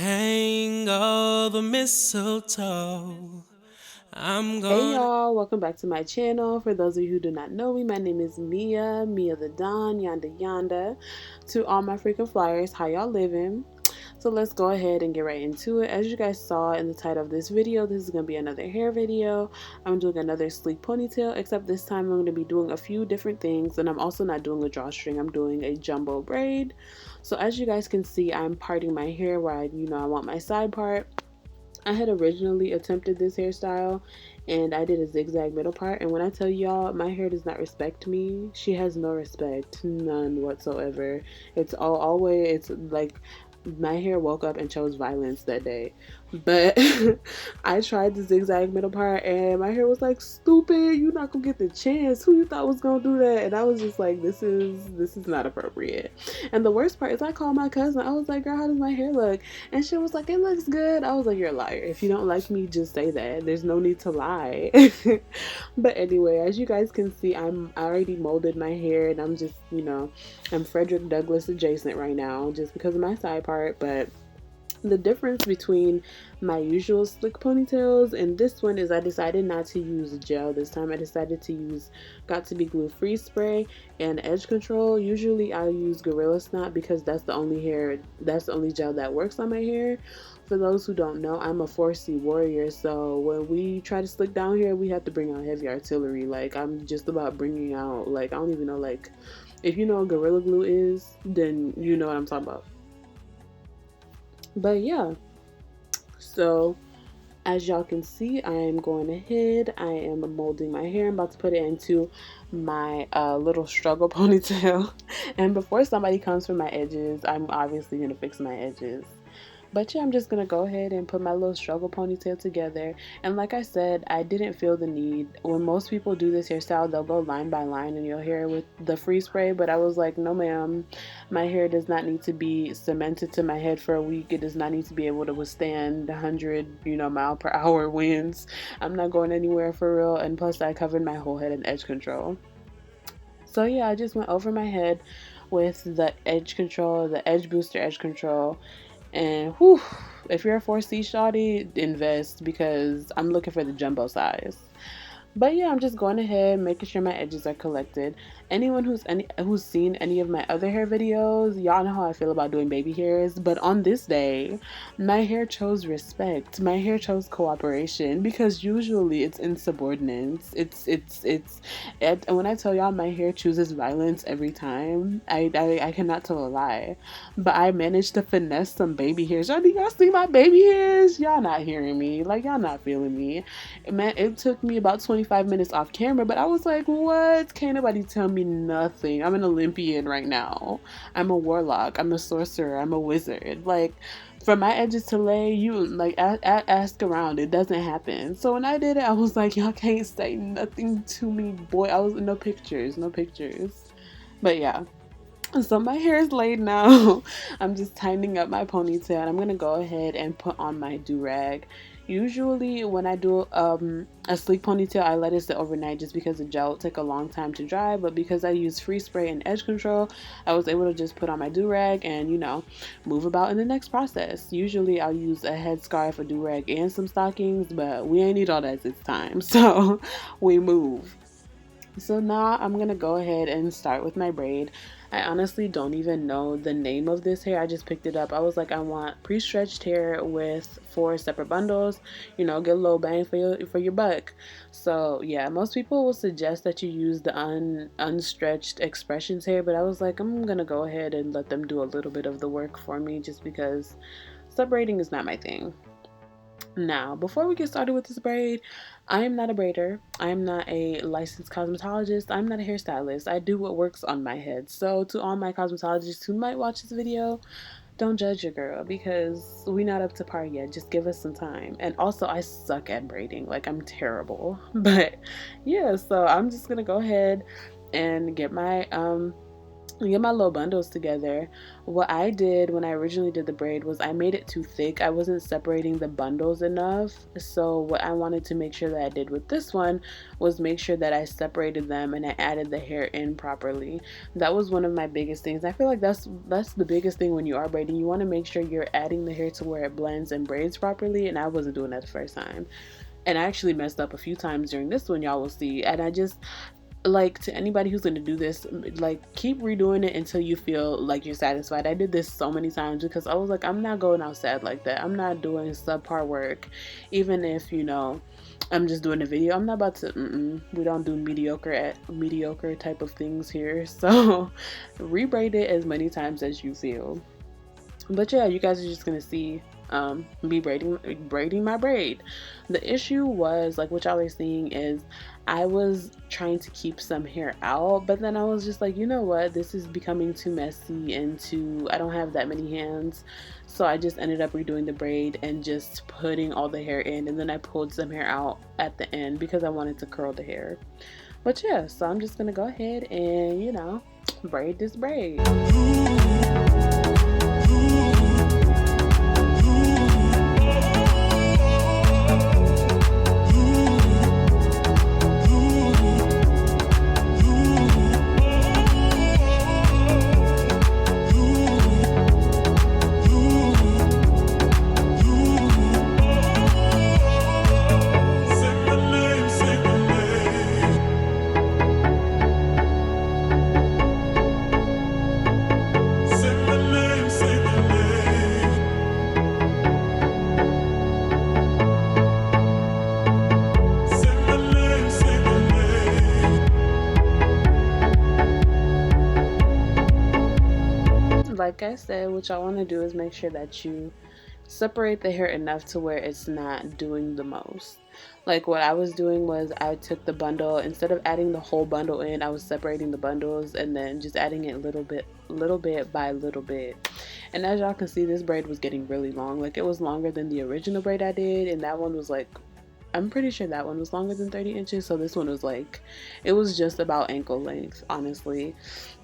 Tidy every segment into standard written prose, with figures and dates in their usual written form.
Hang all the mistletoe. Hey y'all, welcome back to my channel. For those of you who do not know me, my name is Miya, Miya the Don, Yanda. To all my frequent flyers, how y'all living? So let's go ahead and get right into it. As you guys saw in the title of this video, this is going to be another hair video. I'm doing another sleek ponytail, except this time I'm going to be doing a few different things, and I'm also not doing a drawstring. I'm doing a jumbo braid. So as you guys can see, I'm parting my hair where I want my side part. I had originally attempted this hairstyle and I did a zigzag middle part, and when I tell y'all my hair does not respect me, she has no respect, none whatsoever. It's always, it's like my hair woke up and chose violence that day. But I tried the zigzag middle part and my hair was like, stupid, you're not gonna get the chance. Who you thought was gonna do that? And I was just like, this is not appropriate. And the worst part is I called my cousin. I was like, girl, how does my hair look? And she was like, it looks good. I was like, you're a liar. If you don't like me, just say that. There's no need to lie. But anyway, as you guys can see, I already molded my hair and I'm just, I'm Frederick Douglass adjacent right now just because of my side part. But the difference between my usual slick ponytails and this one is I decided not to use gel this time. I decided to use Got To Be Glue Freeze Spray and Edge Control. Usually I use Gorilla Snot because that's the only gel that works on my hair. For those who don't know, I'm a 4C warrior, so when we try to slick down here, we have to bring out heavy artillery. Like, I'm just about bringing out, like, I don't even know, like, if you know what Gorilla Glue is, then you know what I'm talking about. But yeah, so as y'all can see, I am going ahead. I am molding my hair. I'm about to put it into my little struggle ponytail. And before somebody comes for my edges, I'm obviously going to fix my edges. But yeah, I'm just gonna go ahead and put my little struggle ponytail together. And like I said, I didn't feel the need. When most people do this hairstyle, they'll go line by line in your hair with the freeze spray. But I was like, no ma'am, my hair does not need to be cemented to my head for a week. It does not need to be able to withstand 100, mile per hour winds. I'm not going anywhere for real. And plus I covered my whole head in edge control. So yeah, I just went over my head with the edge control, the edge booster edge control, and whew, if you're a 4C shawty, invest because I'm looking for the jumbo size. But yeah, I'm just going ahead, making sure my edges are collected. Anyone who's seen any of my other hair videos, y'all know how I feel about doing baby hairs. But on this day, my hair chose respect. My hair chose cooperation because usually it's insubordinance. And when I tell y'all my hair chooses violence every time, I cannot tell a lie. But I managed to finesse some baby hairs. Y'all see my baby hairs? Y'all not hearing me. Like, y'all not feeling me. Man, it took me about 25 minutes off camera, but I was like, what? Can't nobody tell me nothing. I'm an Olympian right now. I'm a warlock. I'm a sorcerer. I'm a wizard. Like, for my edges to lay, you like ask around. It doesn't happen. So when I did it, I was like, y'all can't say nothing to me, boy. I was no pictures, no pictures. But yeah. So my hair is laid now. I'm just tightening up my ponytail and I'm gonna go ahead and put on my do-rag. Usually when I do a sleek ponytail, I let it sit overnight just because the gel take a long time to dry, but because I use free spray and edge control, I was able to just put on my do-rag and move about in the next process. Usually I'll use a headscarf, a do-rag, and some stockings, but we ain't need all that this time. So we move. So now I'm gonna go ahead and start with my braid. I honestly don't even know the name of this hair. I just picked it up. I was like, I want pre-stretched hair with 4 separate bundles. Get a little bang for your buck. So yeah, most people will suggest that you use the unstretched expressions hair, but I was like, I'm gonna go ahead and let them do a little bit of the work for me, just because sub braiding is not my thing. Now, before we get started with this braid, I am not a braider. I am not a licensed cosmetologist. I'm not a hairstylist. I do what works on my head. So, to all my cosmetologists who might watch this video, don't judge your girl because we not up to par yet. Just give us some time. And also, I suck at braiding. Like, I'm terrible. But yeah, so I'm just gonna go ahead and get my get my little bundles together. What I did when I originally did the braid was I made it too thick. I wasn't separating the bundles enough. So what I wanted to make sure that I did with this one was make sure that I separated them and I added the hair in properly. That was one of my biggest things. I feel like that's the biggest thing when you are braiding. You want to make sure you're adding the hair to where it blends and braids properly, and I wasn't doing that the first time. And I actually messed up a few times during this one, y'all will see. And I just, like, to anybody who's going to do this, like, keep redoing it until you feel like you're satisfied. I did this so many times because I was like, I'm not going outside like that. I'm not doing subpar work. Even if, you know, I'm just doing a video, I'm not about to, we don't do mediocre type of things here. So rebraid it as many times as you feel. But yeah, you guys are just gonna see me braiding my braid. The issue was, like, what y'all are seeing is I was trying to keep some hair out, but then I was just like, you know what, this is becoming too messy and I don't have that many hands. So I just ended up redoing the braid and just putting all the hair in, and then I pulled some hair out at the end because I wanted to curl the hair. But yeah, so I'm just gonna go ahead and, you know, braid this braid. Like I said, what y'all want to do is make sure that you separate the hair enough to where it's not doing the most. Like, what I was doing was I took the bundle, instead of adding the whole bundle in, I was separating the bundles and then just adding it little bit by little bit. And as y'all can see, this braid was getting really long. Like, it was longer than the original braid I did, and that one was like, I'm pretty sure that one was longer than 30 inches. So this one was like, it was just about ankle length, honestly.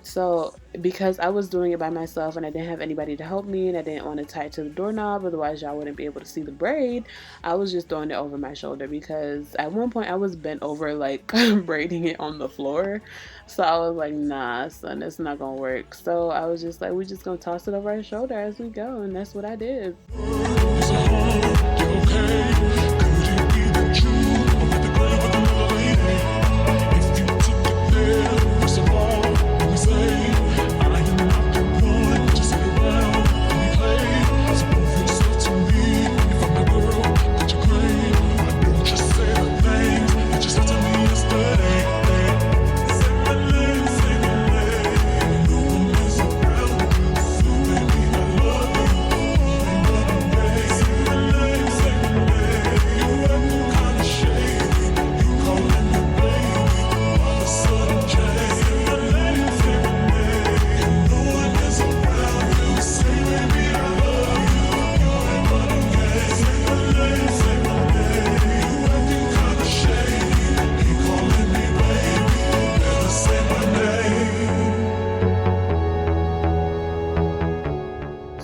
So because I was doing it by myself and I didn't have anybody to help me and I didn't want to tie it to the doorknob, otherwise y'all wouldn't be able to see the braid, I was just throwing it over my shoulder because at one point I was bent over, like, braiding it on the floor. So I was like, nah son, it's not gonna work. So I was just like, we're just gonna toss it over our shoulder as we go, and that's what I did.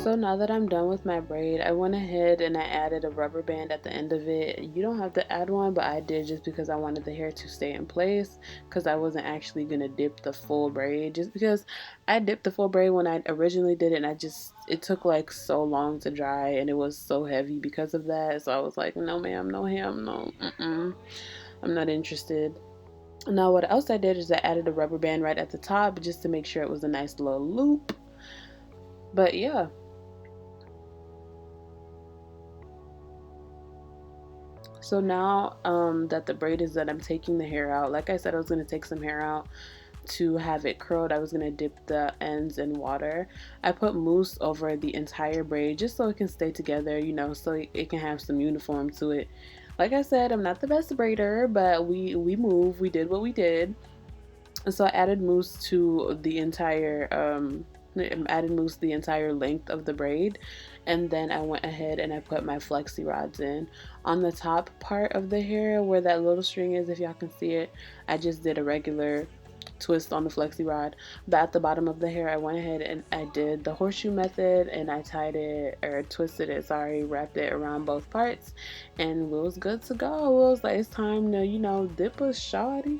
So now that I'm done with my braid, I went ahead and I added a rubber band at the end of it. You don't have to add one, but I did just because I wanted the hair to stay in place, because I wasn't actually going to dip the full braid, just because I dipped the full braid when I originally did it, and it took like so long to dry and it was so heavy because of that. So I was like, no ma'am, no ham, no, I'm not interested. Now what else I did is I added a rubber band right at the top just to make sure it was a nice little loop. But yeah. So now that the braid is done, I'm taking the hair out. Like I said, I was going to take some hair out to have it curled. I was going to dip the ends in water. I put mousse over the entire braid just so it can stay together, you know, so it can have some uniform to it. Like I said, I'm not the best braider, but we did what we did. And so I added mousse to the entire length of the braid, and then I went ahead and I put my flexi rods in. On the top part of the hair where that little string is, if y'all can see it, I just did a regular twist on the flexi rod. But at the bottom of the hair, I went ahead and I did the horseshoe method, and I tied it, or twisted it, sorry, wrapped it around both parts, and we was good to go. It was like, it's time to, you know, dip a shawty.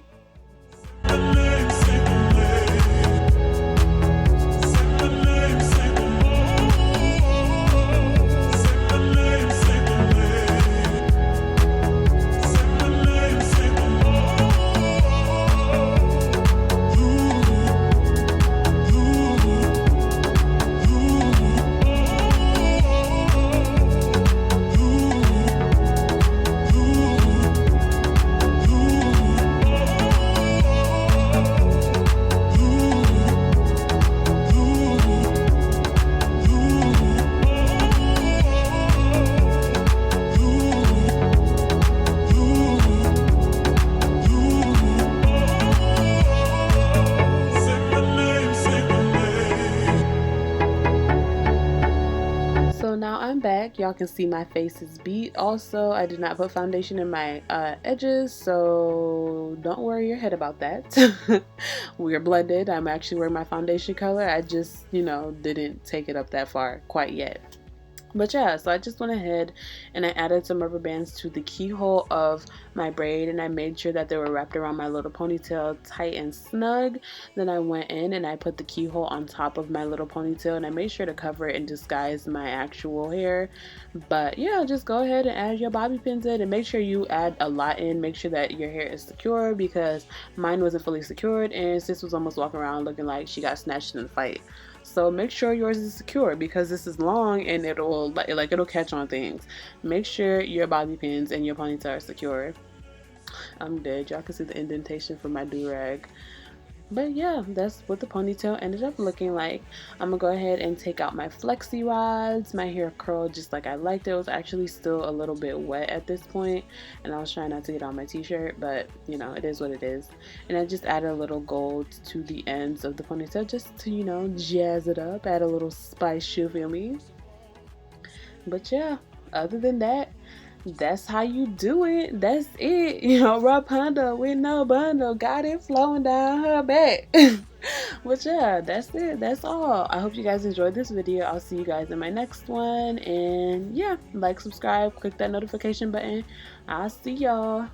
So now I'm back. Y'all can see my face is beat. Also, I did not put foundation in my edges, so don't worry your head about that. We're blended. I'm actually wearing my foundation color. I just, you know, didn't take it up that far quite yet. But yeah, so I just went ahead and I added some rubber bands to the keyhole of my braid, and I made sure that they were wrapped around my little ponytail tight and snug. Then I went in and I put the keyhole on top of my little ponytail, and I made sure to cover it and disguise my actual hair. But yeah, just go ahead and add your bobby pins in, and make sure you add a lot in. Make sure that your hair is secure, because mine wasn't fully secured and sis was almost walking around looking like she got snatched in a fight. So make sure yours is secure, because this is long and it'll catch on things. Make sure your bobby pins and your ponytail are secure. I'm dead. Y'all can see the indentation from my Durag. But yeah, that's what the ponytail ended up looking like. I'm gonna go ahead and take out my flexi rods. My hair curled just like I liked it. It was actually still a little bit wet at this point, and I was trying not to get on my t-shirt, but you know, it is what it is. And I just added a little gold to the ends of the ponytail just to, you know, jazz it up, add a little spice, you feel me? But yeah, other than that, that's how you do it. That's it. You know, Rapunzel with no bundle, got it flowing down her back. But yeah, that's it. That's all. I hope you guys enjoyed this video. I'll see you guys in my next one. And yeah, like, subscribe, click that notification button. I'll see y'all.